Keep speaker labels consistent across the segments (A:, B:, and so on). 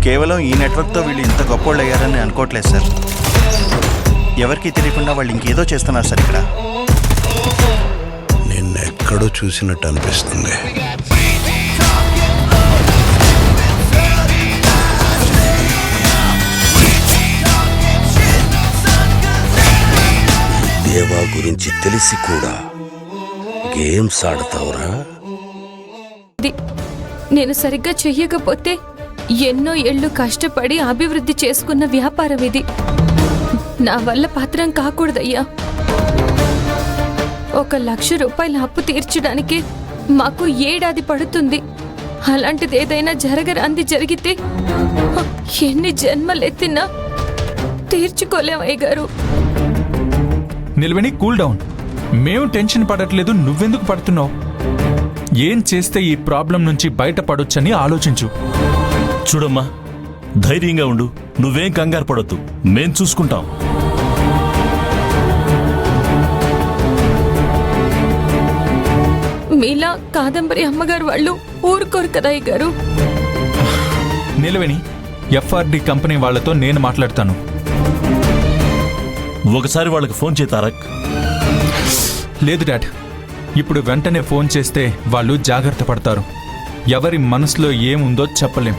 A: కేవలం ఈ నెట్వర్క్తో వీళ్ళు ఇంత గొప్పోళ్ళు అయ్యారని అనుకోవట్లేదు సార్. ఎవరికి తెలియకుండా వాళ్ళు ఇంకేదో చేస్తున్నారు సార్ ఇక్కడ.
B: నిన్నెక్కడో చూసినట్టు అనిపిస్తుంది.
C: దేవా గురించి తెలిసి కూడా గేమ్స్ ఆడతావురా?
D: నేను సరిగ్గా చెయ్యకపోతే ఎన్నో ఏళ్లు కష్టపడి అభివృద్ధి చేసుకున్న వ్యాపారం ఇది. నా వల్ల పత్రం కాకూడదయ్యా. 1,00,000 రూపాయల అప్పు తీర్చడానికి మాకు ఏడాది పడుతుంది. అలాంటిది ఏదైనా జరగరాంది జరిగితే ఎన్ని జన్మలెత్తినా తీర్చుకోలేమయ్య గారు.
E: నిలవని కూల్ డౌన్. మేము టెన్షన్ పడట్లేదు, నువ్వెందుకు పడుతున్నావు? ఏం చేస్తే ఈ ప్రాబ్లం నుంచి బయటపడొచ్చని ఆలోచించు.
F: చూడమ్మా, ధైర్యంగా ఉండు, నువ్వేం కంగారు పడొద్దు, మేం చూసుకుంటాం.
D: మీలా కాదంబరి అమ్మగారు వాళ్ళు ఊరుకోరు కదా అయ్య గారు.
E: నిలవని, ఎఫ్ఆర్డి కంపెనీ వాళ్లతో నేను మాట్లాడతాను.
F: ఒకసారి వాళ్ళకి ఫోన్ చేయి తారక్.
E: లేదు డాడ్, ఇప్పుడు వెంటనే ఫోన్ చేస్తే వాళ్ళు జాగ్రత్త పడతారు. ఎవరి మనసులో ఏముందో చెప్పలేం.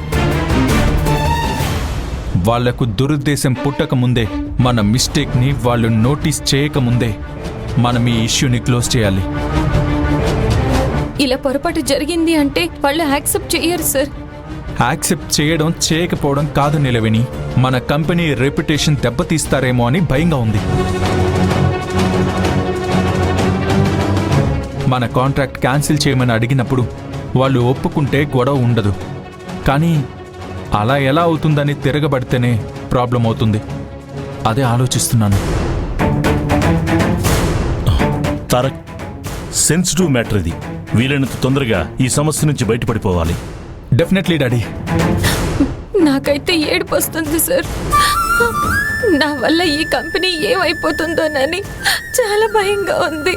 E: వాళ్లకు దురుద్దేశం పుట్టక ముందే, మన మిస్టేక్ని వాళ్ళు నోటీస్ చేయకముందే మనం ఈ ఇష్యూని క్లోజ్ చేయాలి.
D: ఇలా పొరపాటు జరిగింది అంటే వాళ్ళు యాక్సెప్ట్ చేయరు సార్.
E: యాక్సెప్ట్ చేయడం చేయకపోవడం కాదు నిలవిని, మన కంపెనీ రెప్యుటేషన్ దెబ్బతీస్తారేమో అని భయంగా ఉంది. మన కాంట్రాక్ట్ క్యాన్సిల్ చేయమని అడిగినప్పుడు వాళ్ళు ఒప్పుకుంటే గొడవ ఉండదు. కానీ అలా ఎలా అవుతుందని తిరగబడితేనే ప్రాబ్లం అవుతుంది. అదే ఆలోచిస్తున్నాను.
F: తారక్, సెన్సిటివ్ మ్యాటర్ ఇది. వీలైనంత తొందరగా ఈ సమస్య నుంచి బయటపడిపోవాలి.
E: Definitely daddy.
D: నాకైతే ఏడుపు వస్తుంది సార్. నా వల్ల ఈ కంపెనీ ఏమైపోతుందోనని చాలా భయంగా ఉంది.